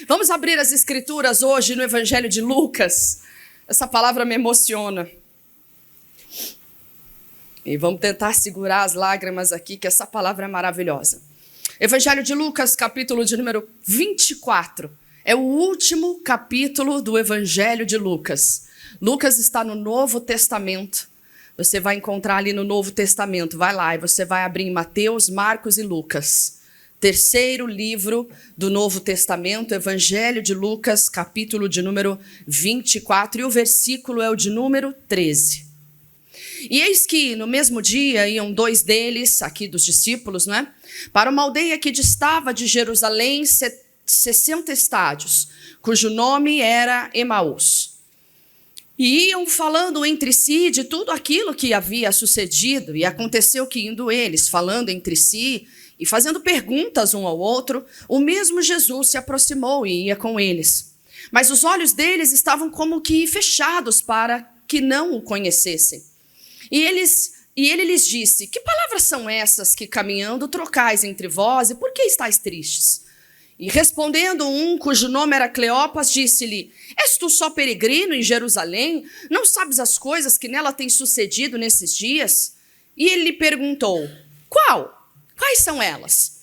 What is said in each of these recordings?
Vamos abrir as escrituras hoje no Evangelho de Lucas. Essa palavra me emociona. E vamos tentar segurar as lágrimas aqui, que essa palavra é maravilhosa. Evangelho de Lucas, capítulo de número 24. É o último capítulo do Evangelho de Lucas. Lucas está no Novo Testamento. Você vai encontrar ali no Novo Testamento. Vai lá e você vai abrir em Mateus, Marcos e Lucas. Terceiro livro do Novo Testamento, Evangelho de Lucas, capítulo de número 24. E o versículo é o de número 13. E eis que no mesmo dia iam dois deles, aqui dos discípulos, né, para uma aldeia que distava de Jerusalém 60 estádios, cujo nome era Emaús. E iam falando entre si de tudo aquilo que havia sucedido, e aconteceu que indo eles, falando entre si e fazendo perguntas um ao outro, o mesmo Jesus se aproximou e ia com eles. Mas os olhos deles estavam como que fechados para que não o conhecessem. E ele lhes disse: que palavras são essas que caminhando trocais entre vós, e por que estáis tristes? E respondendo um, cujo nome era Cleopas, disse-lhe: és tu só peregrino em Jerusalém? Não sabes as coisas que nela têm sucedido nesses dias? E ele lhe perguntou: quais são elas?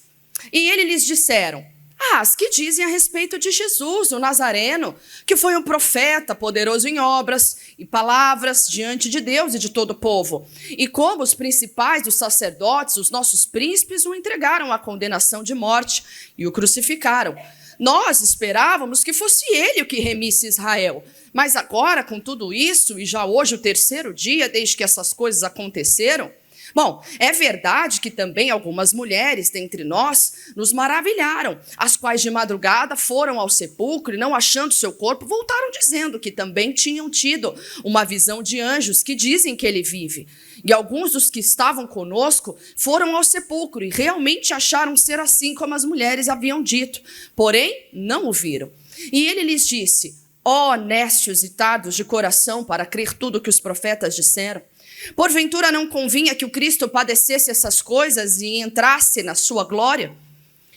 E ele lhes disseram: as que dizem a respeito de Jesus, o Nazareno, que foi um profeta, poderoso em obras e palavras diante de Deus e de todo o povo. E como os principais dos sacerdotes, os nossos príncipes, o entregaram à condenação de morte e o crucificaram. Nós esperávamos que fosse ele o que remisse Israel. Mas agora, com tudo isso, e já hoje o terceiro dia desde que essas coisas aconteceram, bom, é verdade que também algumas mulheres dentre nós nos maravilharam, as quais de madrugada foram ao sepulcro e, não achando seu corpo, voltaram dizendo que também tinham tido uma visão de anjos que dizem que ele vive. E alguns dos que estavam conosco foram ao sepulcro e realmente acharam ser assim como as mulheres haviam dito, porém não o viram. E ele lhes disse: ó nécios e tardos de coração para crer tudo o que os profetas disseram. Porventura não convinha que o Cristo padecesse essas coisas e entrasse na sua glória?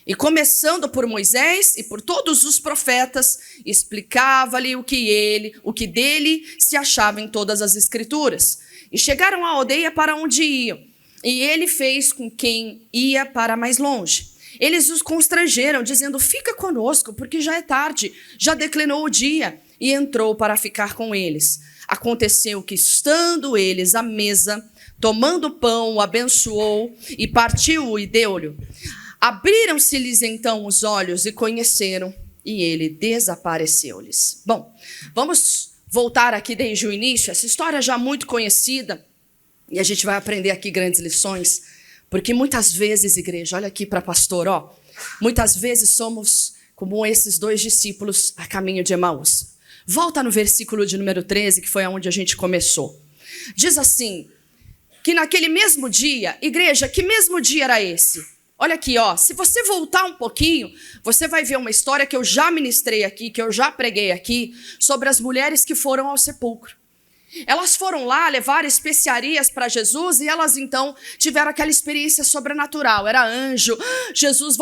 E começando por Moisés e por todos os profetas, explicava-lhe o que dele se achava em todas as escrituras. E chegaram à aldeia para onde iam, e ele fez com quem ia para mais longe. Eles os constrangeram, dizendo: fica conosco, porque já é tarde, já declinou o dia. E entrou para ficar com eles. Aconteceu que, estando eles à mesa, tomando pão, o abençoou e partiu-o e deu-lhe. Abriram-se-lhes então os olhos e conheceram, e ele desapareceu-lhes. Bom, vamos voltar aqui desde o início, essa história já muito conhecida, e a gente vai aprender aqui grandes lições, porque muitas vezes, igreja, olha aqui para pastor, muitas vezes somos como esses dois discípulos a caminho de Emaús. Volta no versículo de número 13, que foi onde a gente começou. Diz assim, que naquele mesmo dia, igreja, que mesmo dia era esse? Olha aqui, se você voltar um pouquinho, você vai ver uma história que eu já ministrei aqui, que eu já preguei aqui, sobre as mulheres que foram ao sepulcro. Elas foram lá levar especiarias para Jesus e elas então tiveram aquela experiência sobrenatural. Era anjo, Jesus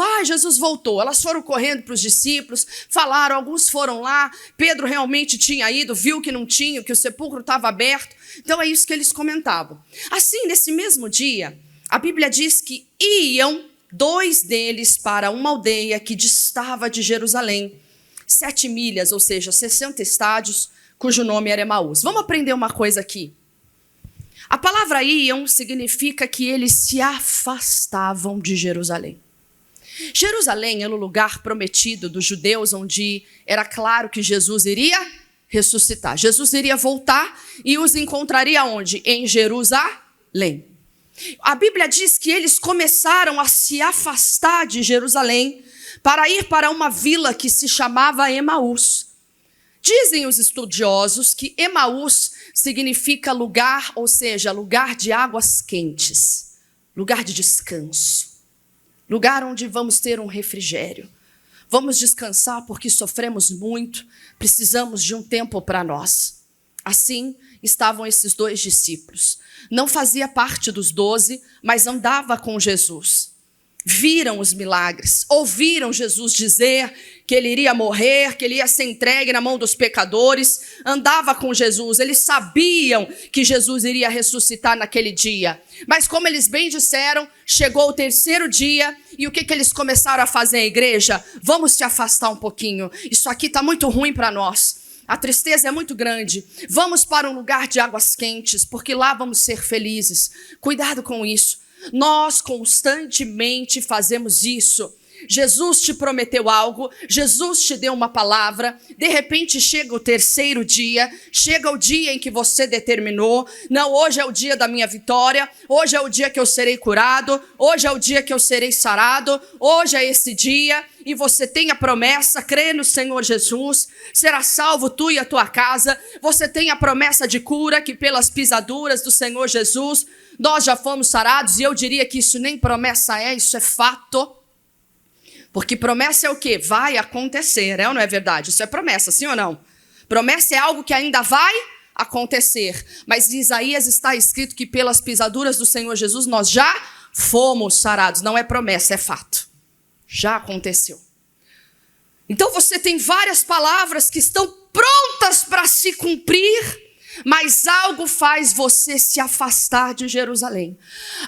voltou. Elas foram correndo para os discípulos, falaram, alguns foram lá. Pedro realmente tinha ido, viu que não tinha, que o sepulcro estava aberto. Então é isso que eles comentavam. Assim, nesse mesmo dia, a Bíblia diz que iam dois deles para uma aldeia que distava de Jerusalém, 7 milhas, ou seja, 60 estádios, cujo nome era Emaús. Vamos aprender uma coisa aqui. A palavra iam significa que eles se afastavam de Jerusalém. Jerusalém era o lugar prometido dos judeus, onde era claro que Jesus iria ressuscitar. Jesus iria voltar e os encontraria onde? Em Jerusalém. A Bíblia diz que eles começaram a se afastar de Jerusalém para ir para uma vila que se chamava Emaús. Dizem os estudiosos que Emaús significa lugar, ou seja, lugar de águas quentes, lugar de descanso, lugar onde vamos ter um refrigério. Vamos descansar porque sofremos muito, precisamos de um tempo para nós. Assim estavam esses dois discípulos. Não fazia parte dos 12, mas andava com Jesus. viram os milagres, ouviram Jesus dizer que ele iria morrer, que ele ia ser entregue na mão dos pecadores, andava com Jesus, eles sabiam que Jesus iria ressuscitar naquele dia. Mas como eles bem disseram, chegou o terceiro dia e o que eles começaram a fazer, igreja? Vamos se afastar um pouquinho, isso aqui está muito ruim para nós. A tristeza é muito grande. Vamos para um lugar de águas quentes, porque lá vamos ser felizes. Cuidado com isso. Nós constantemente fazemos isso. Jesus te prometeu algo, Jesus te deu uma palavra, de repente chega o terceiro dia, chega o dia em que você determinou, não, hoje é o dia da minha vitória, hoje é o dia que eu serei curado, hoje é o dia que eu serei sarado, hoje é esse dia, e você tem a promessa, crê no Senhor Jesus, será salvo tu e a tua casa, você tem a promessa de cura, que pelas pisaduras do Senhor Jesus, nós já fomos sarados, e eu diria que isso nem promessa é, isso é fato. Porque promessa é o quê? Vai acontecer, é ou não é verdade? Isso é promessa, sim ou não? Promessa é algo que ainda vai acontecer. Mas em Isaías está escrito que pelas pisaduras do Senhor Jesus nós já fomos sarados. Não é promessa, é fato. Já aconteceu. Então você tem várias palavras que estão prontas para se cumprir, mas algo faz você se afastar de Jerusalém.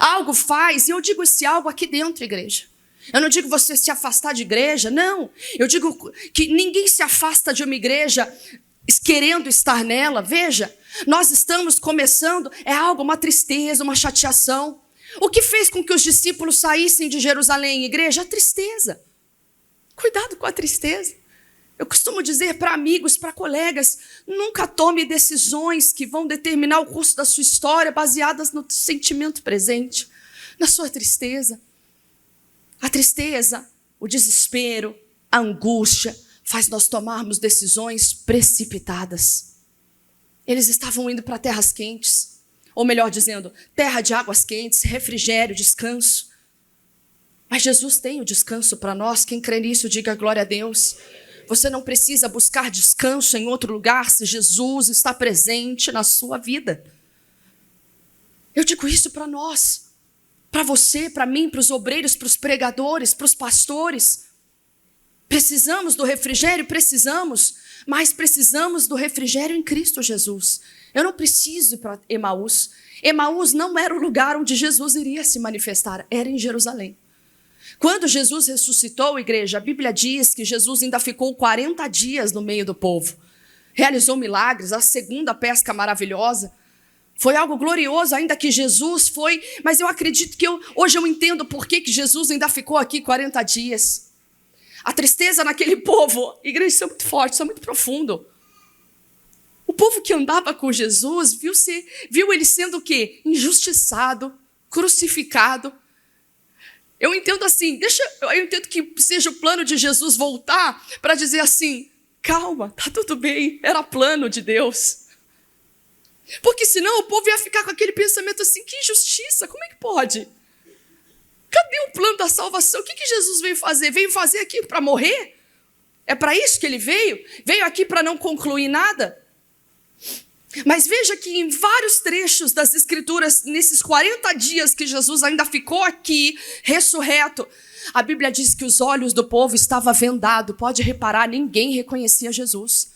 Algo faz, e eu digo esse algo aqui dentro, igreja. Eu não digo você se afastar de igreja, não. Eu digo que ninguém se afasta de uma igreja querendo estar nela. Veja, nós estamos começando, é algo, uma tristeza, uma chateação. O que fez com que os discípulos saíssem de Jerusalém, igreja? A tristeza. Cuidado com a tristeza. Eu costumo dizer para amigos, para colegas, nunca tome decisões que vão determinar o curso da sua história baseadas no sentimento presente, na sua tristeza. A tristeza, o desespero, a angústia faz nós tomarmos decisões precipitadas. Eles estavam indo para terras quentes, ou melhor dizendo, terra de águas quentes, refrigério, descanso. Mas Jesus tem o descanso para nós, quem crê nisso diga glória a Deus. Você não precisa buscar descanso em outro lugar se Jesus está presente na sua vida. Eu digo isso para nós. Para você, para mim, para os obreiros, para os pregadores, para os pastores. Precisamos do refrigério? Precisamos, mas precisamos do refrigério em Cristo Jesus. Eu não preciso ir para Emaús. Emaús não era o lugar onde Jesus iria se manifestar, era em Jerusalém. Quando Jesus ressuscitou, igreja, a Bíblia diz que Jesus ainda ficou 40 dias no meio do povo. Realizou milagres, a segunda pesca maravilhosa. Foi algo glorioso, ainda que Jesus foi, mas eu acredito que hoje eu entendo por que Jesus ainda ficou aqui 40 dias. A tristeza naquele povo, igreja, isso é muito forte, isso é muito profundo. O povo que andava com Jesus viu ele sendo o quê? Injustiçado, crucificado. Eu entendo assim, eu entendo que seja o plano de Jesus voltar para dizer assim, calma, tá tudo bem, era plano de Deus. Porque senão o povo ia ficar com aquele pensamento assim, que injustiça, como é que pode? Cadê o plano da salvação? O que Jesus veio fazer? Veio fazer aqui para morrer? É para isso que ele veio? Veio aqui para não concluir nada? Mas veja que em vários trechos das Escrituras, nesses 40 dias que Jesus ainda ficou aqui, ressurreto, a Bíblia diz que os olhos do povo estavam vendados. Pode reparar, ninguém reconhecia Jesus.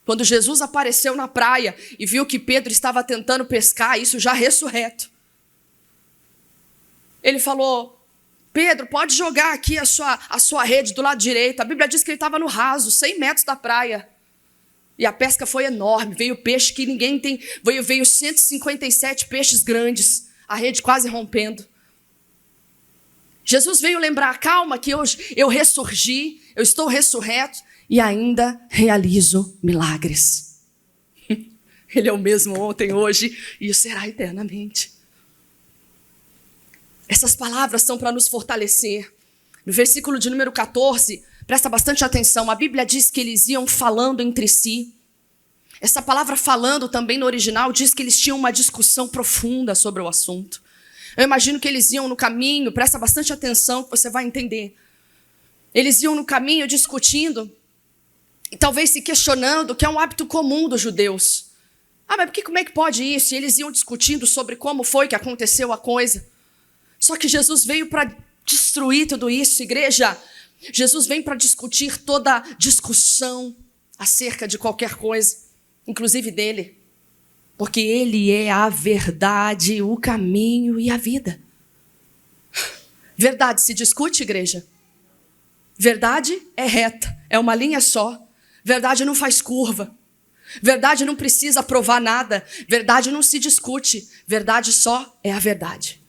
Quando Jesus apareceu na praia e viu que Pedro estava tentando pescar, isso já ressurreto. Ele falou, Pedro, pode jogar aqui a sua rede do lado direito. A Bíblia diz que ele estava no raso, 100 metros da praia. E a pesca foi enorme, veio peixe que ninguém tem, veio 157 peixes grandes, a rede quase rompendo. Jesus veio lembrar, calma que hoje eu ressurgi, eu estou ressurreto e ainda realizo milagres. Ele é o mesmo ontem, hoje e o será eternamente. Essas palavras são para nos fortalecer. No versículo de número 14, presta bastante atenção, a Bíblia diz que eles iam falando entre si. Essa palavra falando também no original diz que eles tinham uma discussão profunda sobre o assunto. Eu imagino que eles iam no caminho, presta bastante atenção que você vai entender. Eles iam no caminho discutindo e talvez se questionando, que é um hábito comum dos judeus. Mas como é que pode isso? E eles iam discutindo sobre como foi que aconteceu a coisa. Só que Jesus veio para destruir tudo isso, igreja. Jesus vem para discutir toda discussão acerca de qualquer coisa, inclusive dele. Porque ele é a verdade, o caminho e a vida. Verdade se discute, igreja? Verdade é reta, é uma linha só. Verdade não faz curva. Verdade não precisa provar nada. Verdade não se discute. Verdade só é a verdade.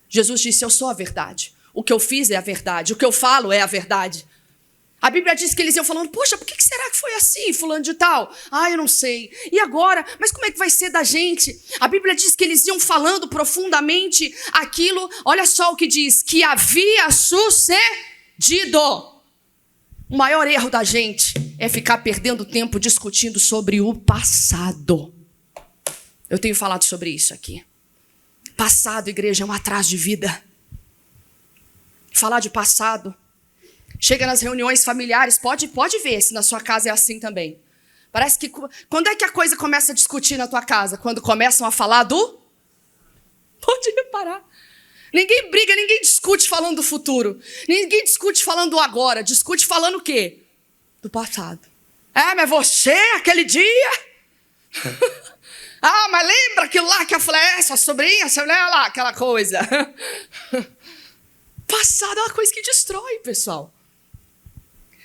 Jesus disse, eu sou a verdade. O que eu fiz é a verdade. O que eu falo é a verdade. A Bíblia diz que eles iam falando, poxa, por que será que foi assim, fulano de tal? Ah, eu não sei. E agora? Mas como é que vai ser da gente? A Bíblia diz que eles iam falando profundamente aquilo, olha só o que diz, que havia sucedido. O maior erro da gente é ficar perdendo tempo discutindo sobre o passado. Eu tenho falado sobre isso aqui. Passado, igreja, é um atraso de vida. Falar de passado. Chega nas reuniões familiares, pode ver se na sua casa é assim também. Parece que... Quando é que a coisa começa a discutir na tua casa? Quando começam a falar do... Pode reparar. Ninguém briga, ninguém discute falando do futuro. Ninguém discute falando do agora. Discute falando o quê? Do passado. Mas você, aquele dia... mas lembra aquilo lá que eu falei, sua sobrinha, você lembra lá, aquela coisa. Passado é uma coisa que destrói, pessoal.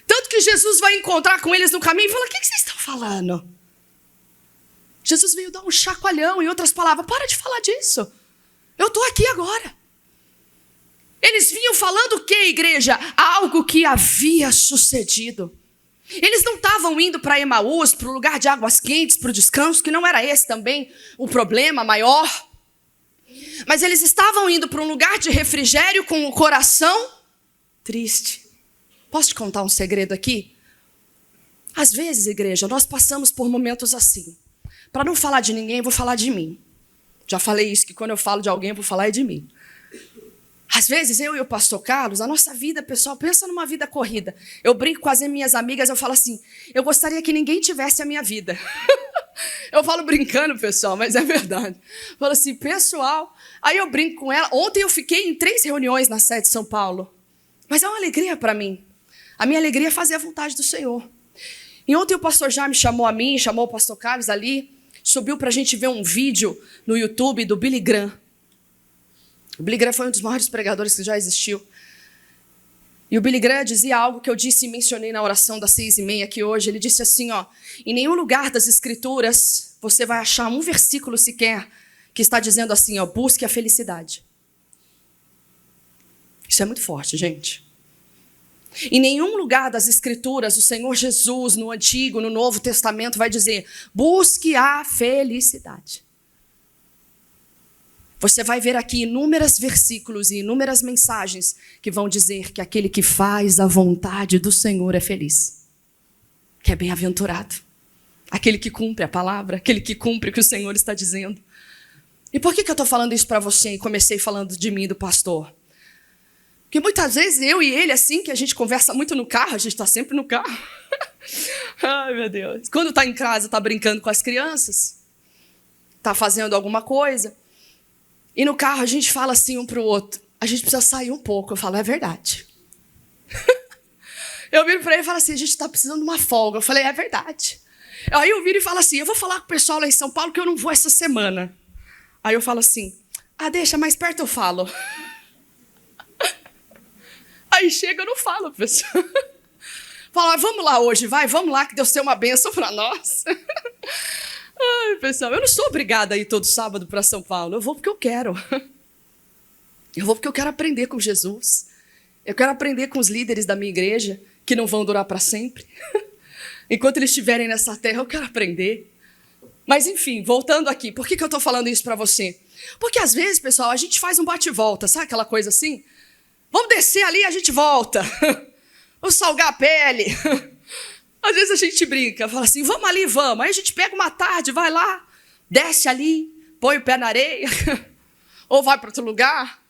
Tanto que Jesus vai encontrar com eles no caminho e fala, o que vocês estão falando? Jesus veio dar um chacoalhão, em outras palavras, para de falar disso. Eu estou aqui agora. Eles vinham falando o quê, igreja? Algo que havia sucedido. Eles não estavam indo para Emaús, para o lugar de águas quentes, para o descanso, que não era esse também o problema maior. Mas eles estavam indo para um lugar de refrigério com o coração triste. Posso te contar um segredo aqui? Às vezes, igreja, nós passamos por momentos assim. Para não falar de ninguém, eu vou falar de mim. Já falei isso, que quando eu falo de alguém, eu vou falar de mim. Às vezes, eu e o pastor Carlos, a nossa vida, pessoal, pensa numa vida corrida. Eu brinco com as minhas amigas, eu falo assim, eu gostaria que ninguém tivesse a minha vida. Eu falo brincando, pessoal, mas é verdade. Eu falo assim, pessoal, aí eu brinco com ela. Ontem eu fiquei em 3 reuniões na sede de São Paulo. Mas é uma alegria para mim. A minha alegria é fazer a vontade do Senhor. E ontem o pastor já me chamou a mim, chamou o pastor Carlos ali, subiu para a gente ver um vídeo no YouTube do Billy Graham. O Billy Graham foi um dos maiores pregadores que já existiu. E o Billy Graham dizia algo que eu disse e mencionei na oração das 6h30 aqui hoje. Ele disse assim, em nenhum lugar das Escrituras você vai achar um versículo sequer que está dizendo assim, busque a felicidade. Isso é muito forte, gente. Em nenhum lugar das Escrituras o Senhor Jesus, no Antigo, no Novo Testamento, vai dizer, busque a felicidade. Você vai ver aqui inúmeros versículos e inúmeras mensagens que vão dizer que aquele que faz a vontade do Senhor é feliz, que é bem-aventurado, aquele que cumpre a palavra, aquele que cumpre o que o Senhor está dizendo. E por que eu estou falando isso para você e comecei falando de mim, do pastor? Porque muitas vezes eu e ele, assim, que a gente conversa muito no carro, a gente está sempre no carro. Ai, meu Deus. Quando está em casa, está brincando com as crianças, está fazendo alguma coisa. E no carro a gente fala assim um para o outro, a gente precisa sair um pouco. Eu falo, é verdade. Eu viro para ele e falo assim, a gente está precisando de uma folga. Eu falei, é verdade. Aí eu viro e falo assim, eu vou falar com o pessoal lá em São Paulo que eu não vou essa semana. Aí eu falo assim, deixa, mais perto eu falo. Aí chega, eu não falo, pessoal. Fala, vamos lá hoje, vamos lá, que Deus tem uma bênção para nós. Ai, pessoal, eu não sou obrigada a ir todo sábado para São Paulo. Eu vou porque eu quero. Eu vou porque eu quero aprender com Jesus. Eu quero aprender com os líderes da minha igreja, que não vão durar para sempre. Enquanto eles estiverem nessa terra, eu quero aprender. Mas, enfim, voltando aqui, por que eu estou falando isso para você? Porque, às vezes, pessoal, a gente faz um bate-volta, sabe aquela coisa assim? Vamos descer ali e a gente volta. Vamos salgar a pele. Às vezes a gente brinca, fala assim, vamos ali, vamos. Aí a gente pega uma tarde, vai lá, desce ali, põe o pé na areia. Ou vai para outro lugar,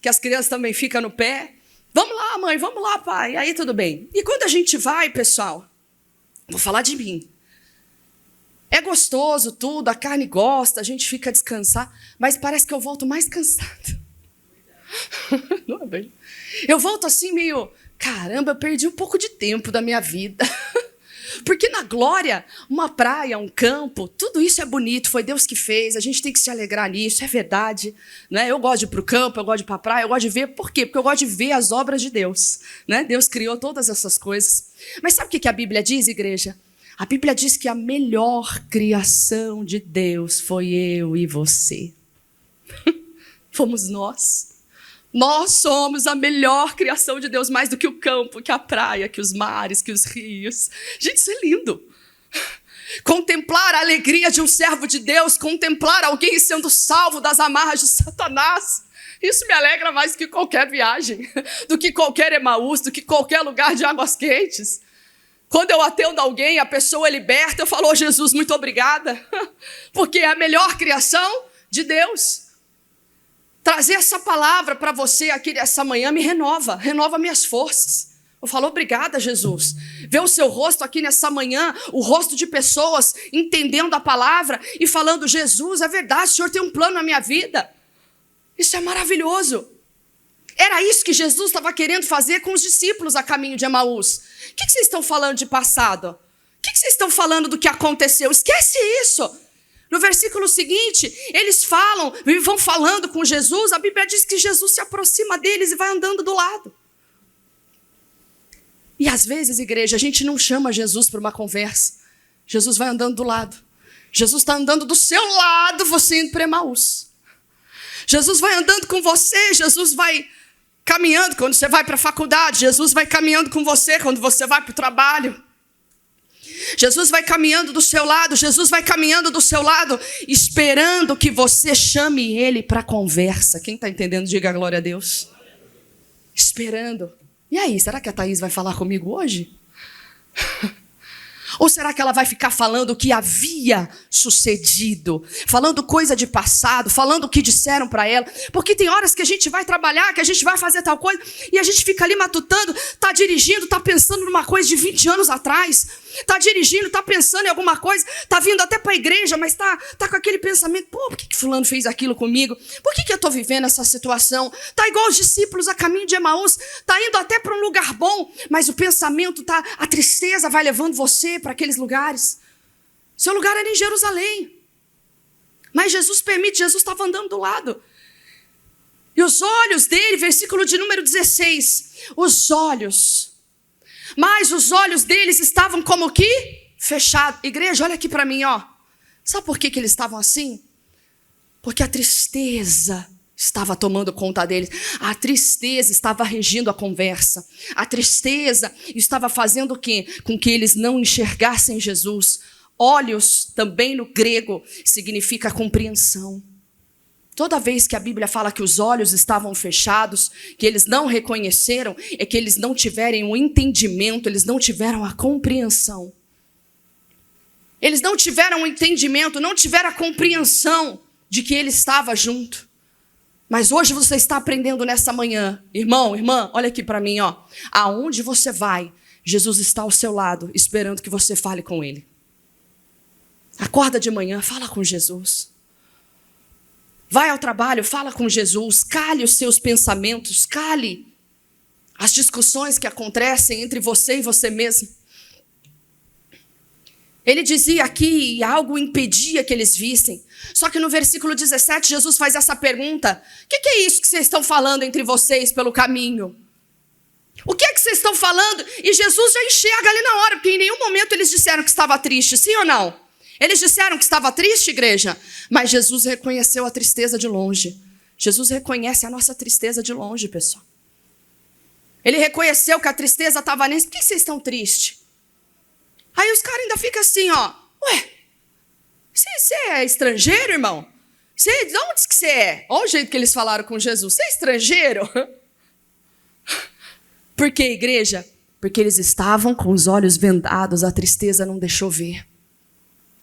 que as crianças também ficam no pé. Vamos lá, mãe, vamos lá, pai. Aí tudo bem. E quando a gente vai, pessoal, vou falar de mim. É gostoso tudo, a carne gosta, a gente fica a descansar, mas parece que eu volto mais cansada. Não é bem? Eu volto assim meio, caramba, eu perdi um pouco de tempo da minha vida. Porque na glória, uma praia, um campo, tudo isso é bonito, foi Deus que fez, a gente tem que se alegrar nisso, é verdade. Né? Eu gosto de ir para o campo, eu gosto de ir para a praia, eu gosto de ver, por quê? Porque eu gosto de ver as obras de Deus. Né? Deus criou todas essas coisas. Mas sabe o que a Bíblia diz, igreja? A Bíblia diz que a melhor criação de Deus foi eu e você. Fomos nós. Nós somos a melhor criação de Deus, mais do que o campo, que a praia, que os mares, que os rios. Gente, isso é lindo. Contemplar a alegria de um servo de Deus, contemplar alguém sendo salvo das amarras de Satanás. Isso me alegra mais do que qualquer viagem, do que qualquer Emaús, do que qualquer lugar de águas quentes. Quando eu atendo alguém, a pessoa é liberta, eu falo, oh, Jesus, muito obrigada, porque é a melhor criação de Deus. Trazer essa palavra para você aqui essa manhã me renova minhas forças. Eu falo, obrigada, Jesus. Ver o seu rosto aqui nessa manhã, o rosto de pessoas entendendo a palavra e falando, Jesus, é verdade, o Senhor tem um plano na minha vida. Isso é maravilhoso. Era isso que Jesus estava querendo fazer com os discípulos a caminho de Emaús. O que vocês estão falando de passado? O que vocês estão falando do que aconteceu? Esquece isso. No versículo seguinte, eles vão falando com Jesus. A Bíblia diz que Jesus se aproxima deles e vai andando do lado. E às vezes, igreja, a gente não chama Jesus para uma conversa. Jesus vai andando do lado. Jesus está andando do seu lado, você indo para Emaús. Jesus vai andando com você, Jesus vai caminhando quando você vai para a faculdade. Jesus vai caminhando com você quando você vai para o trabalho. Jesus vai caminhando do seu lado, Jesus vai caminhando do seu lado, esperando que você chame ele para a conversa. Quem está entendendo, diga a glória a Deus. Esperando. E aí, será que a Thaís vai falar comigo hoje? Ou será que ela vai ficar falando o que havia sucedido? Falando coisa de passado, falando o que disseram para ela? Porque tem horas que a gente vai trabalhar, que a gente vai fazer tal coisa, e a gente fica ali matutando, está dirigindo, está pensando numa coisa de 20 anos atrás, está dirigindo, está pensando em alguma coisa, está vindo até para a igreja, mas está com aquele pensamento, pô, por que fulano fez aquilo comigo? Por que eu estou vivendo essa situação? Está igual os discípulos a caminho de Emaús, está indo até para um lugar bom, mas o pensamento, a tristeza vai levando você para aqueles lugares. Seu lugar era em Jerusalém. Mas Jesus permite, Jesus estava andando do lado. E os olhos dele, versículo de número 16, mas os olhos deles estavam como que fechados. Igreja, olha aqui para mim, ó. Sabe por que eles estavam assim? Porque a tristeza estava tomando conta deles. A tristeza estava regindo a conversa. A tristeza estava fazendo o quê? Com que eles não enxergassem Jesus. Olhos, também no grego, significa compreensão. Toda vez que a Bíblia fala que os olhos estavam fechados, que eles não reconheceram, é que eles não tiveram o entendimento, eles não tiveram a compreensão. Eles não tiveram o entendimento, não tiveram a compreensão de que ele estava junto. Mas hoje você está aprendendo nessa manhã. Irmão, irmã, olha aqui para mim, ó. Aonde você vai, Jesus está ao seu lado, esperando que você fale com ele. Acorda de manhã, fala com Jesus. Vai ao trabalho, fala com Jesus. Cale os seus pensamentos, cale as discussões que acontecem entre você e você mesmo. Ele dizia aqui, e algo impedia que eles vissem. Só que no versículo 17, Jesus faz essa pergunta. O que é isso que vocês estão falando entre vocês pelo caminho? O que é que vocês estão falando? E Jesus já enxerga ali na hora, porque em nenhum momento eles disseram que estava triste, sim ou não? Eles disseram que estava triste, igreja? Mas Jesus reconheceu a tristeza de longe. Jesus reconhece a nossa tristeza de longe, pessoal. Ele reconheceu que a tristeza estava neles. Por que vocês estão tristes? Aí os caras ainda ficam assim, ó. Ué, você é estrangeiro, irmão? De onde que você é? Olha o jeito que eles falaram com Jesus. Você é estrangeiro? Por que, igreja? Porque eles estavam com os olhos vendados, a tristeza não deixou ver.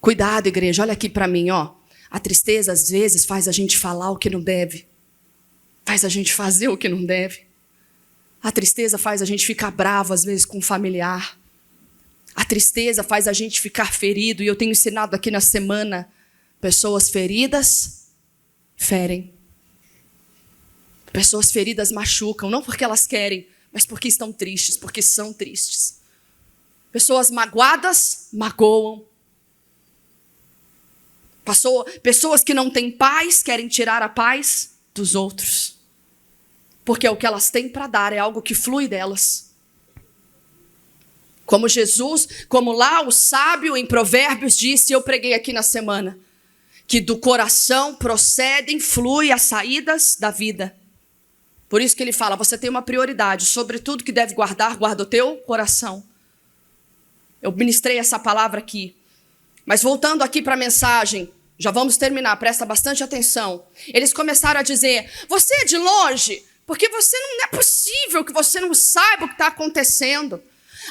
Cuidado, igreja, olha aqui para mim, ó. A tristeza, às vezes, faz a gente falar o que não deve. Faz a gente fazer o que não deve. A tristeza faz a gente ficar bravo, às vezes, com um familiar. A tristeza faz a gente ficar ferido. E eu tenho ensinado aqui na semana, pessoas feridas ferem. Pessoas feridas machucam, não porque elas querem, mas porque estão tristes, porque são tristes. Pessoas magoadas magoam. Pessoas que não têm paz querem tirar a paz dos outros. Porque o que elas têm para dar é algo que flui delas. Como Jesus, como lá o sábio em Provérbios disse, eu preguei aqui na semana, que do coração procedem, flui as saídas da vida. Por isso que ele fala, você tem uma prioridade, sobre tudo que deve guardar, guarda o teu coração. Eu ministrei essa palavra aqui. Mas voltando aqui para a mensagem, já vamos terminar, presta bastante atenção. Eles começaram a dizer, você é de longe, porque não é possível que você não saiba o que está acontecendo.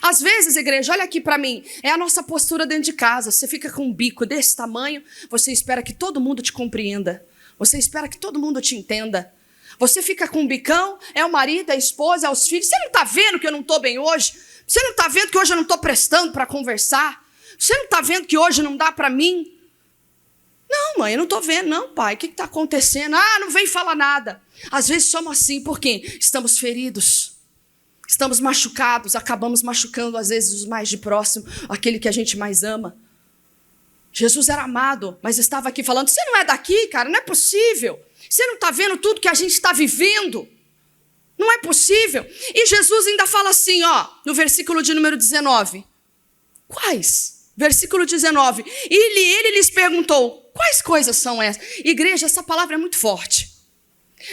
Às vezes, igreja, olha aqui para mim, é a nossa postura dentro de casa. Você fica com um bico desse tamanho, você espera que todo mundo te compreenda. Você espera que todo mundo te entenda. Você fica com um bicão, é o marido, é a esposa, é os filhos. Você não está vendo que eu não estou bem hoje? Você não está vendo que hoje eu não estou prestando para conversar? Você não está vendo que hoje não dá para mim? Não, mãe, eu não estou vendo. Não, pai, o que está acontecendo? Não vem falar nada. Às vezes somos assim, porque estamos feridos. Estamos machucados, acabamos machucando às vezes os mais de próximo, aquele que a gente mais ama. Jesus era amado, mas estava aqui falando, você não é daqui, cara, não é possível. Você não está vendo tudo que a gente está vivendo? Não é possível. E Jesus ainda fala assim, no versículo de número 19. Quais? Versículo 19. Ele lhes perguntou, quais coisas são essas? Igreja, essa palavra é muito forte.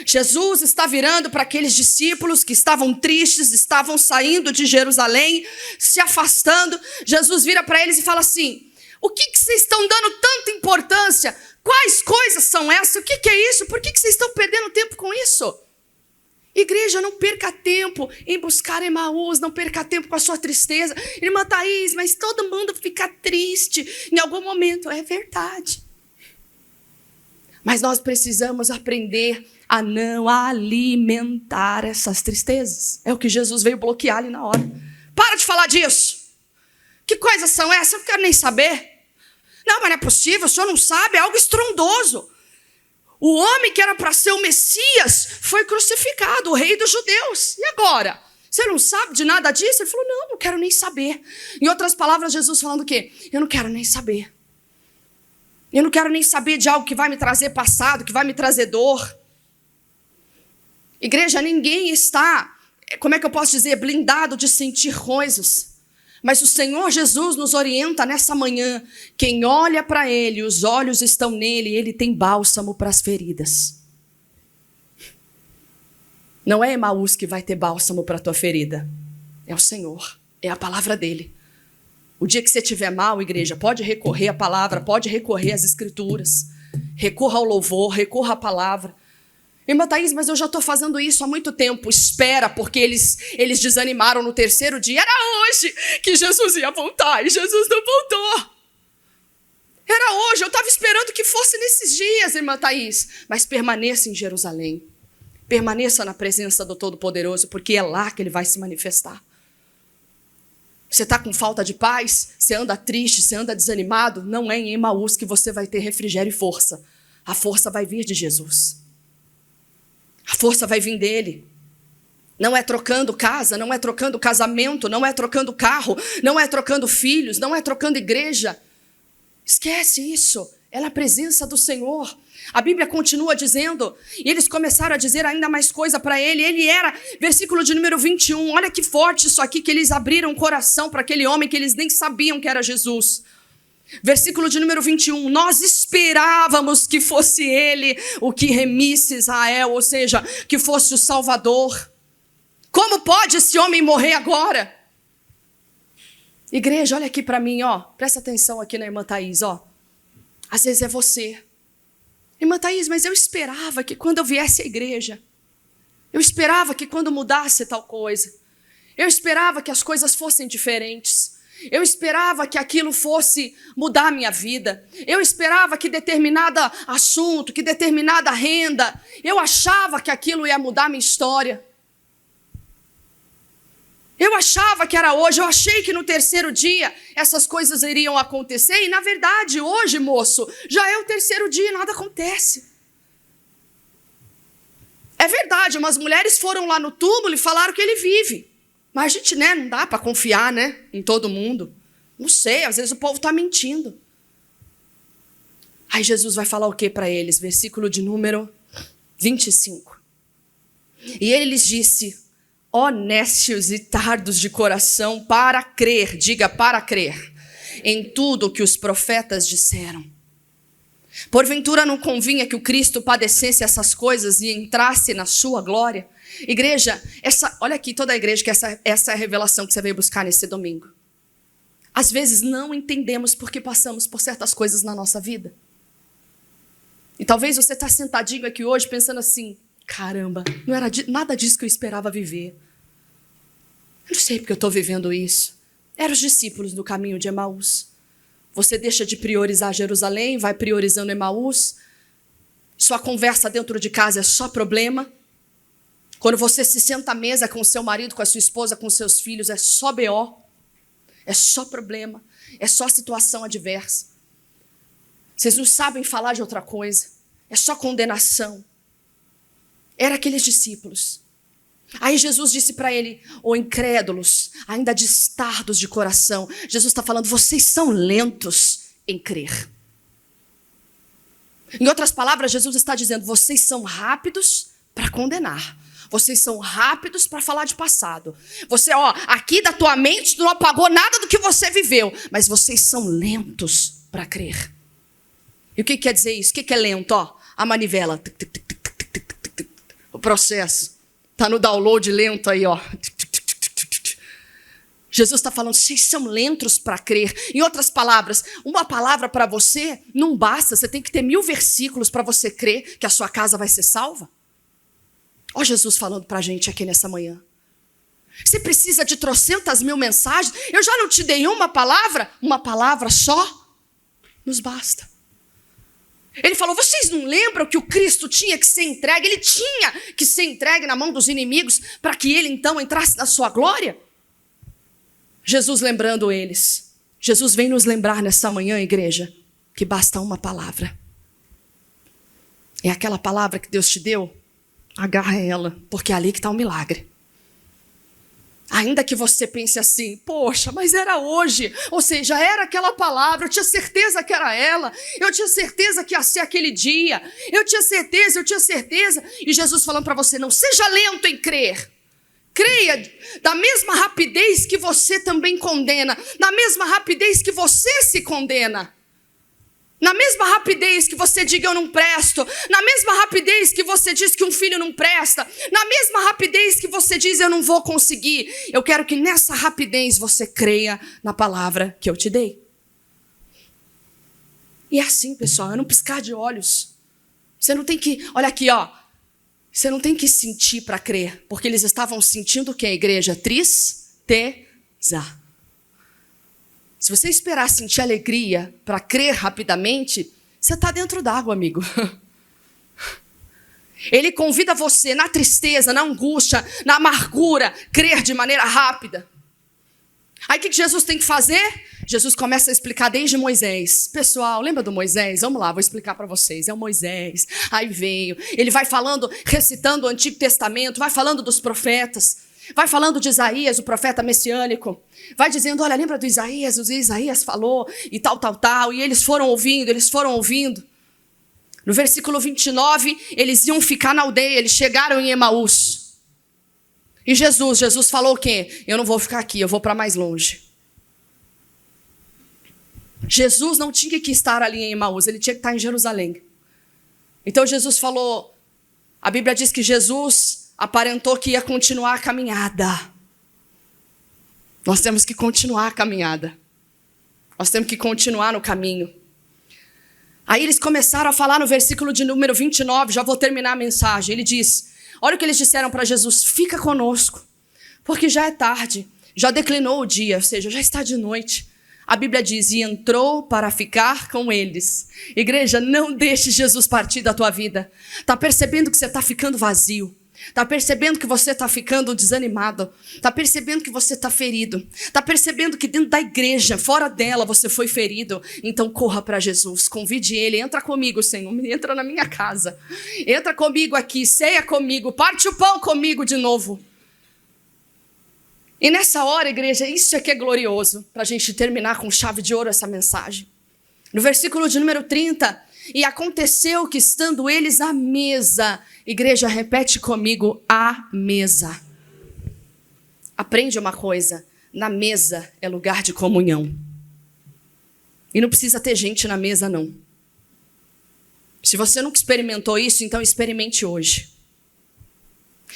Jesus está virando para aqueles discípulos que estavam tristes, estavam saindo de Jerusalém, se afastando. Jesus vira para eles e fala assim, o que vocês estão dando tanta importância? Quais coisas são essas? O que é isso? Por que vocês estão perdendo tempo com isso? Igreja, não perca tempo em buscar Emaús, não perca tempo com a sua tristeza. Irmã Thaís, mas todo mundo fica triste em algum momento. É verdade. Mas nós precisamos aprender a não alimentar essas tristezas. É o que Jesus veio bloquear ali na hora. Para de falar disso. Que coisas são essas? Eu não quero nem saber. Não, mas não é possível, o senhor não sabe, é algo estrondoso. O homem que era para ser o Messias foi crucificado, o rei dos judeus. E agora? Você não sabe de nada disso? Ele falou, não quero nem saber. Em outras palavras, Jesus falando o quê? Eu não quero nem saber. Eu não quero nem saber de algo que vai me trazer passado, que vai me trazer dor. Igreja, ninguém está, como é que eu posso dizer, blindado de sentir coisas. Mas o Senhor Jesus nos orienta nessa manhã. Quem olha para Ele, os olhos estão nele, Ele tem bálsamo para as feridas. Não é Emaús que vai ter bálsamo para a tua ferida. É o Senhor, é a palavra dEle. O dia que você estiver mal, igreja, pode recorrer à palavra, pode recorrer às escrituras. Recorra ao louvor, recorra à palavra. Irmã Thaís, mas eu já estou fazendo isso há muito tempo. Espera, porque eles desanimaram no terceiro dia. Era hoje que Jesus ia voltar e Jesus não voltou. Era hoje, eu estava esperando que fosse nesses dias, irmã Thaís. Mas permaneça em Jerusalém. Permaneça na presença do Todo-Poderoso, porque é lá que Ele vai se manifestar. Você está com falta de paz? Você anda triste, você anda desanimado? Não é em Emaús que você vai ter refrigério e força. A força vai vir de Jesus. A força vai vir dele. Não é trocando casa, não é trocando casamento, não é trocando carro, não é trocando filhos, não é trocando igreja. Esquece isso. É na presença do Senhor. A Bíblia continua dizendo, e eles começaram a dizer ainda mais coisa para ele. Ele era, versículo de número 21, olha que forte isso aqui, que eles abriram o coração para aquele homem que eles nem sabiam que era Jesus. Versículo de número 21, nós esperávamos que fosse ele o que remisse Israel, ou seja, que fosse o Salvador. Como pode esse homem morrer agora? Igreja, olha aqui para mim, presta atenção aqui na irmã Thaís, às vezes é você. Irmã Thaís, mas eu esperava que quando eu viesse à igreja, eu esperava que quando mudasse tal coisa, eu esperava que as coisas fossem diferentes. Eu esperava que aquilo fosse mudar a minha vida. Eu esperava que determinado assunto, que determinada renda, eu achava que aquilo ia mudar a minha história. Eu achava que era hoje, eu achei que no terceiro dia essas coisas iriam acontecer. E na verdade, hoje, moço, já é o terceiro dia e nada acontece. É verdade, umas mulheres foram lá no túmulo e falaram que ele vive. Mas a gente, não dá para confiar, em todo mundo. Não sei, às vezes o povo está mentindo. Aí Jesus vai falar o que para eles? Versículo de número 25. E ele lhes disse: ó nécios e tardos de coração, para crer, diga para crer, em tudo o que os profetas disseram. Porventura não convinha que o Cristo padecesse essas coisas e entrasse na sua glória? Igreja, olha aqui toda a igreja, que essa é a revelação que você veio buscar nesse domingo. Às vezes não entendemos porque passamos por certas coisas na nossa vida. E talvez você está sentadinho aqui hoje pensando assim: caramba, não era nada disso que eu esperava viver. Eu não sei porque eu estou vivendo isso. Eram os discípulos no caminho de Emaús. Você deixa de priorizar Jerusalém, vai priorizando Emaús. Sua conversa dentro de casa é só problema. Quando você se senta à mesa com o seu marido, com a sua esposa, com os seus filhos, é só BO. É só problema. É só situação adversa. Vocês não sabem falar de outra coisa. É só condenação. Era aqueles discípulos. Aí Jesus disse para ele: ô incrédulos, ainda tardos de coração. Jesus está falando: vocês são lentos em crer. Em outras palavras, Jesus está dizendo: vocês são rápidos para condenar. Vocês são rápidos para falar de passado. Você, aqui da tua mente, tu não apagou nada do que você viveu. Mas vocês são lentos para crer. E o que quer dizer isso? O que é lento? A manivela. O processo. Está no download lento aí, Jesus está falando: vocês são lentos para crer. Em outras palavras, uma palavra para você não basta. Você tem que ter 1000 versículos para você crer que a sua casa vai ser salva. Ó Jesus falando para a gente aqui nessa manhã. Você precisa de 300.000 mensagens? Eu já não te dei uma palavra só nos basta. Ele falou: vocês não lembram que o Cristo tinha que ser entregue? Ele tinha que ser entregue na mão dos inimigos para que ele então entrasse na sua glória? Jesus lembrando eles. Jesus vem nos lembrar nessa manhã, igreja, que basta uma palavra. É aquela palavra que Deus te deu? Agarra ela, porque é ali que está o milagre. Ainda que você pense assim: poxa, mas era hoje. Ou seja, era aquela palavra, eu tinha certeza que era ela. Eu tinha certeza que ia ser aquele dia. Eu tinha certeza. E Jesus falando para você: não seja lento em crer. Creia da mesma rapidez que você também condena. Na mesma rapidez que você se condena. Na mesma rapidez que você diga: eu não presto. Na mesma rapidez que você diz que um filho não presta. Na mesma rapidez que você diz: eu não vou conseguir. Eu quero que nessa rapidez você creia na palavra que eu te dei. E é assim, pessoal, é não piscar de olhos. Você não tem que, olha aqui, você não tem que sentir para crer. Porque eles estavam sentindo o que, a igreja? Tristeza. Se você esperar sentir alegria para crer rapidamente, você está dentro d'água, amigo. Ele convida você na tristeza, na angústia, na amargura, crer de maneira rápida. Aí o que Jesus tem que fazer? Jesus começa a explicar desde Moisés. Pessoal, lembra do Moisés? Vamos lá, vou explicar para vocês. É o Moisés. Aí veio. Ele vai falando, recitando o Antigo Testamento, vai falando dos profetas. Vai falando de Isaías, o profeta messiânico. Vai dizendo: olha, lembra do Isaías? O Isaías falou e tal. E eles foram ouvindo. No versículo 29, eles iam ficar na aldeia. Eles chegaram em Emaús. E Jesus falou o quê? Eu não vou ficar aqui, eu vou para mais longe. Jesus não tinha que estar ali em Emaús, ele tinha que estar em Jerusalém. Então Jesus falou, a Bíblia diz que Jesus aparentou que ia continuar a caminhada. Nós temos que continuar a caminhada. Nós temos que continuar no caminho. Aí eles começaram a falar no versículo de número 29, já vou terminar a mensagem. Ele diz, olha o que eles disseram para Jesus: fica conosco, porque já é tarde, já declinou o dia, ou seja, já está de noite. A Bíblia diz, e entrou para ficar com eles. Igreja, não deixe Jesus partir da tua vida. Está percebendo que você está ficando vazio. Está percebendo que você está ficando desanimado. Está percebendo que você está ferido. Está percebendo que dentro da igreja, fora dela, você foi ferido. Então corra para Jesus. Convide Ele. Entra comigo, Senhor. Entra na minha casa. Entra comigo aqui. Ceia comigo. Parte o pão comigo de novo. E nessa hora, igreja, isso aqui é glorioso. Para a gente terminar com chave de ouro essa mensagem. No versículo de número 30. E aconteceu que estando eles à mesa... Igreja, repete comigo, à mesa. Aprende uma coisa, na mesa é lugar de comunhão. E não precisa ter gente na mesa, não. Se você nunca experimentou isso, então experimente hoje.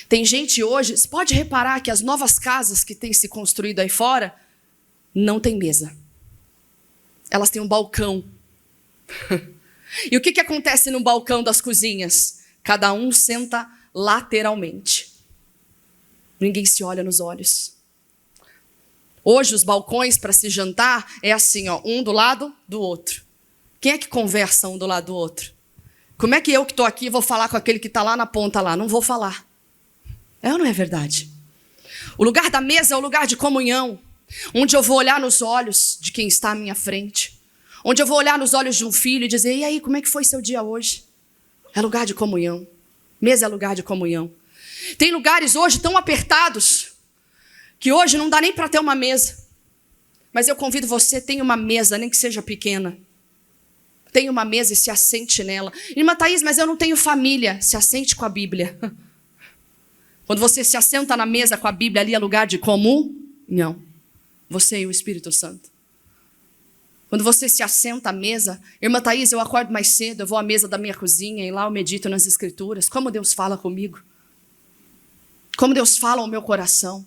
Tem gente hoje, você pode reparar que as novas casas que têm se construído aí fora, não tem mesa. Elas têm um balcão. E o que acontece no balcão das cozinhas? Cada um senta lateralmente. Ninguém se olha nos olhos. Hoje os balcões para se jantar é assim, ó, um do lado do outro. Quem é que conversa um do lado do outro? Como é que eu que estou aqui vou falar com aquele que está lá na ponta lá? Não vou falar. É ou não é verdade? O lugar da mesa é o lugar de comunhão, onde eu vou olhar nos olhos de quem está à minha frente. Onde eu vou olhar nos olhos de um filho e dizer, e aí, como é que foi seu dia hoje? É lugar de comunhão. Mesa é lugar de comunhão. Tem lugares hoje tão apertados que hoje não dá nem para ter uma mesa. Mas eu convido você, tenha uma mesa, nem que seja pequena. Tenha uma mesa e se assente nela. Irmã Thaís, mas eu não tenho família. Se assente com a Bíblia. Quando você se assenta na mesa com a Bíblia, ali é lugar de comunhão. Você e o Espírito Santo. Quando você se assenta à mesa, irmã Thaís, eu acordo mais cedo, eu vou à mesa da minha cozinha e lá eu medito nas Escrituras. Como Deus fala comigo. Como Deus fala ao meu coração.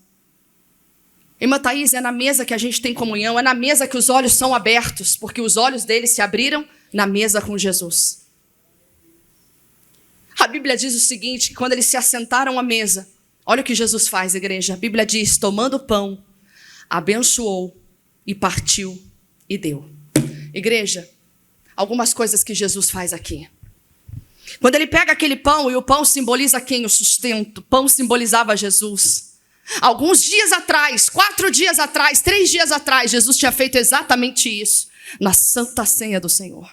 Irmã Thaís, é na mesa que a gente tem comunhão, é na mesa que os olhos são abertos, porque os olhos deles se abriram na mesa com Jesus. A Bíblia diz o seguinte, que quando eles se assentaram à mesa, olha o que Jesus faz, igreja. A Bíblia diz, tomando o pão, abençoou e partiu e deu. Igreja, algumas coisas que Jesus faz aqui. Quando ele pega aquele pão, e o pão simboliza quem? O sustento. O pão simbolizava Jesus. Alguns dias atrás, 4 dias atrás, 3 dias atrás, Jesus tinha feito exatamente isso na Santa Ceia do Senhor.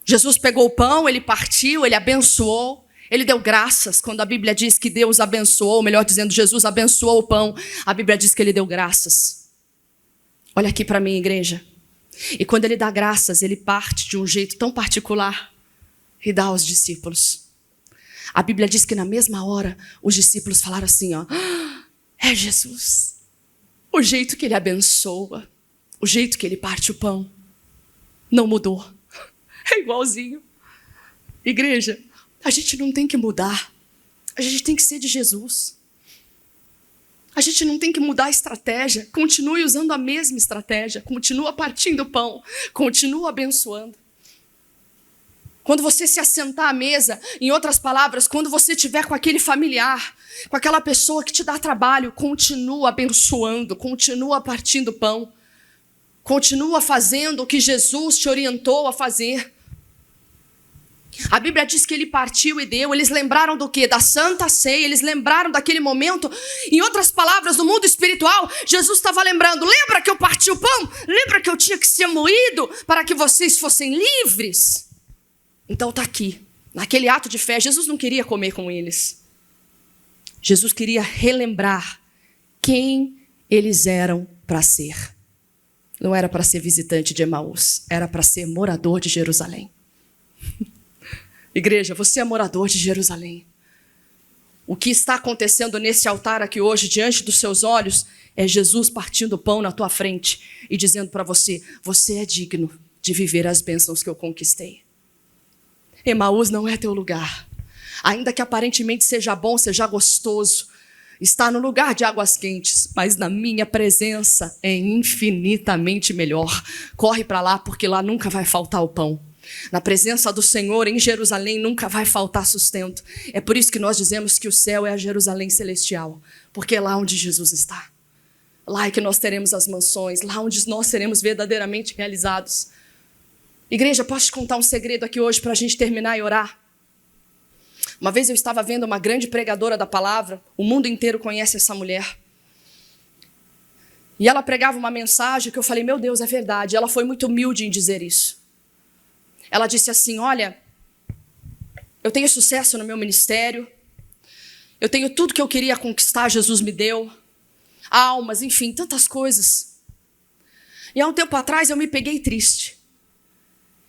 Jesus pegou o pão, ele partiu, ele abençoou, ele deu graças. Quando a Bíblia diz que Deus abençoou, melhor dizendo, Jesus abençoou o pão, a Bíblia diz que ele deu graças. Olha aqui para mim, igreja. E quando ele dá graças, ele parte de um jeito tão particular e dá aos discípulos. A Bíblia diz que na mesma hora, os discípulos falaram assim, ó, é Jesus. O jeito que ele abençoa, o jeito que ele parte o pão, não mudou. É igualzinho. Igreja, a gente não tem que mudar. A gente tem que ser de Jesus. A gente não tem que mudar a estratégia. Continue usando a mesma estratégia. Continua partindo o pão. Continua abençoando. Quando você se assentar à mesa, em outras palavras, quando você estiver com aquele familiar, com aquela pessoa que te dá trabalho, continua abençoando, continua partindo pão. Continua fazendo o que Jesus te orientou a fazer. A Bíblia diz que ele partiu e deu. Eles lembraram do quê? Da Santa Ceia. Eles lembraram daquele momento. Em outras palavras, no mundo espiritual, Jesus estava lembrando. Lembra que eu parti o pão? Lembra que eu tinha que ser moído para que vocês fossem livres? Então está aqui. Naquele ato de fé, Jesus não queria comer com eles. Jesus queria relembrar quem eles eram para ser. Não era para ser visitante de Emaús. Era para ser morador de Jerusalém. Igreja, você é morador de Jerusalém. O que está acontecendo nesse altar aqui hoje, diante dos seus olhos, é Jesus partindo o pão na tua frente e dizendo para você, você é digno de viver as bênçãos que eu conquistei. Emaús não é teu lugar. Ainda que aparentemente seja bom, seja gostoso, está no lugar de águas quentes, mas na minha presença é infinitamente melhor. Corre para lá, porque lá nunca vai faltar o pão. Na presença do Senhor em Jerusalém nunca vai faltar sustento. É por isso que nós dizemos que o céu é a Jerusalém celestial, porque é lá onde Jesus está. Lá é que nós teremos as mansões, lá onde nós seremos verdadeiramente realizados. Igreja, posso te contar um segredo aqui hoje para a gente terminar e orar? Uma vez eu estava vendo uma grande pregadora da palavra, o mundo inteiro conhece essa mulher. E ela pregava uma mensagem que eu falei, meu Deus, é verdade. Ela foi muito humilde em dizer isso. Ela disse assim, olha, eu tenho sucesso no meu ministério, eu tenho tudo que eu queria conquistar, Jesus me deu, almas, enfim, tantas coisas. E há um tempo atrás eu me peguei triste.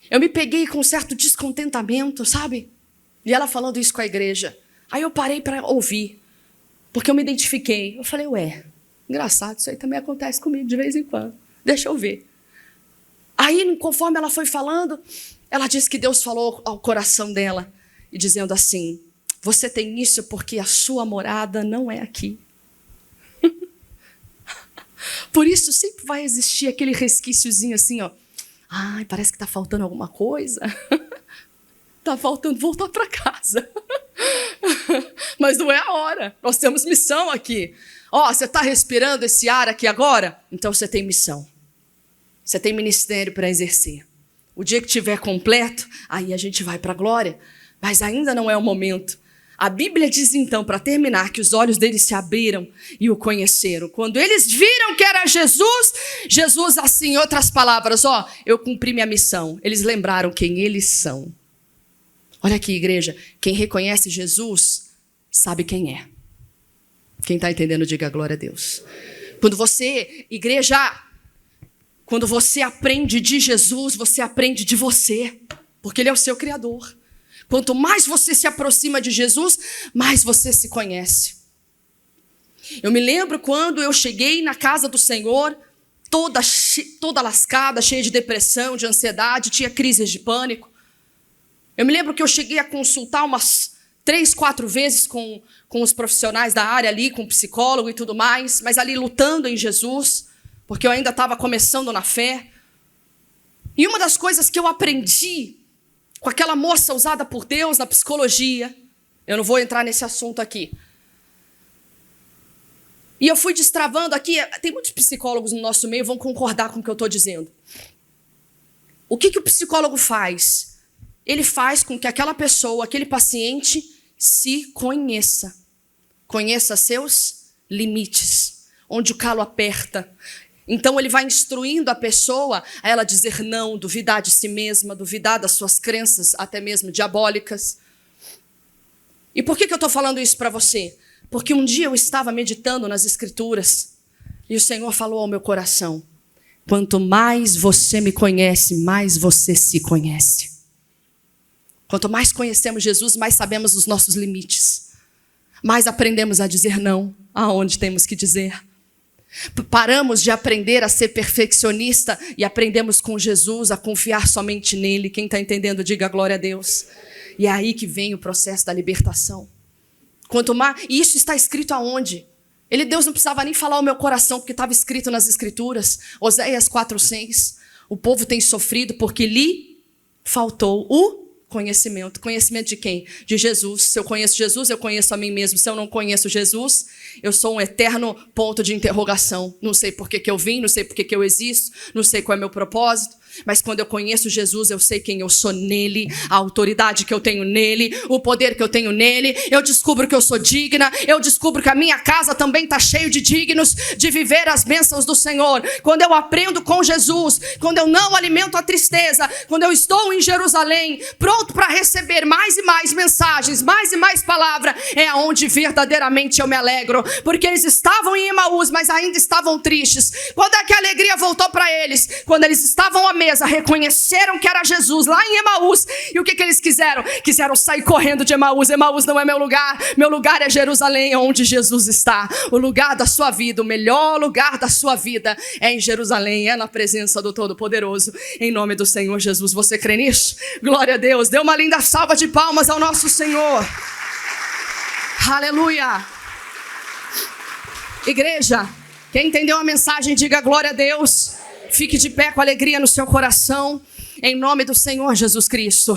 Eu me peguei com um certo descontentamento, sabe? E ela falando isso com a igreja. Aí eu parei para ouvir, porque eu me identifiquei. Eu falei, ué, engraçado, isso aí também acontece comigo de vez em quando. Deixa eu ver. Aí, conforme ela foi falando, ela disse que Deus falou ao coração dela, e dizendo assim, você tem isso porque a sua morada não é aqui. Por isso sempre vai existir aquele resquíciozinho assim, ó. Ai, parece que está faltando alguma coisa. Está faltando voltar para casa. Mas não é a hora. Nós temos missão aqui. Ó, você está respirando esse ar aqui agora? Então você tem missão. Você tem ministério para exercer. O dia que estiver completo, aí a gente vai para a glória. Mas ainda não é o momento. A Bíblia diz então, para terminar, que os olhos deles se abriram e o conheceram. Quando eles viram que era Jesus, Jesus assim, em outras palavras, ó, eu cumpri minha missão. Eles lembraram quem eles são. Olha aqui, igreja, quem reconhece Jesus, sabe quem é. Quem está entendendo, diga glória a Deus. Quando você, igreja, quando você aprende de Jesus, você aprende de você, porque Ele é o seu Criador. Quanto mais você se aproxima de Jesus, mais você se conhece. Eu me lembro quando eu cheguei na casa do Senhor, toda lascada, cheia de depressão, de ansiedade, tinha crises de pânico. Eu me lembro que eu cheguei a consultar umas 3, 4 vezes com os profissionais da área ali, com o psicólogo e tudo mais, mas ali lutando em Jesus, porque eu ainda estava começando na fé. E uma das coisas que eu aprendi com aquela moça usada por Deus na psicologia, eu não vou entrar nesse assunto aqui. E eu fui destravando aqui, tem muitos psicólogos no nosso meio, vão concordar com o que eu estou dizendo. O que o psicólogo faz? Ele faz com que aquela pessoa, aquele paciente, se conheça. Conheça seus limites, onde o calo aperta. Então ele vai instruindo a pessoa a ela dizer não, duvidar de si mesma, duvidar das suas crenças, até mesmo diabólicas. E por que eu estou falando isso para você? Porque um dia eu estava meditando nas Escrituras e o Senhor falou ao meu coração, quanto mais você me conhece, mais você se conhece. Quanto mais conhecemos Jesus, mais sabemos os nossos limites. Mais aprendemos a dizer não aonde temos que dizer. Paramos de aprender a ser perfeccionista e aprendemos com Jesus a confiar somente nele. Quem está entendendo, diga glória a Deus. E é aí que vem o processo da libertação. Quanto mais, e isso está escrito aonde? Deus não precisava nem falar ao meu coração, porque estava escrito nas Escrituras. Oséias 4:6. O povo tem sofrido porque lhe faltou o conhecimento. Conhecimento de quem? De Jesus. Se eu conheço Jesus, eu conheço a mim mesmo. Se eu não conheço Jesus, eu sou um eterno ponto de interrogação. Não sei por que eu vim, não sei por que eu existo, não sei qual é meu propósito. Mas quando eu conheço Jesus, eu sei quem eu sou nele, a autoridade que eu tenho nele, o poder que eu tenho nele. Eu descubro que eu sou digna, eu descubro que a minha casa também está cheia de dignos de viver as bênçãos do Senhor. Quando eu aprendo com Jesus, quando eu não alimento a tristeza, quando eu estou em Jerusalém, pronto para receber mais e mais mensagens, mais e mais palavra, é aonde verdadeiramente eu me alegro. Porque eles estavam em Emaús, mas ainda estavam tristes. Quando é que a alegria voltou para eles? Quando eles estavam à mesa, reconheceram que era Jesus lá em Emaús. E o que eles quiseram? Quiseram sair correndo de Emaús. Emaús não é meu lugar é Jerusalém, onde Jesus está. O lugar da sua vida, o melhor lugar da sua vida é em Jerusalém, é na presença do Todo-Poderoso. Em nome do Senhor Jesus, você crê nisso? Glória a Deus, dê uma linda salva de palmas ao nosso Senhor. Aleluia. Igreja, quem entendeu a mensagem, diga glória a Deus. Fique de pé com alegria no seu coração, em nome do Senhor Jesus Cristo.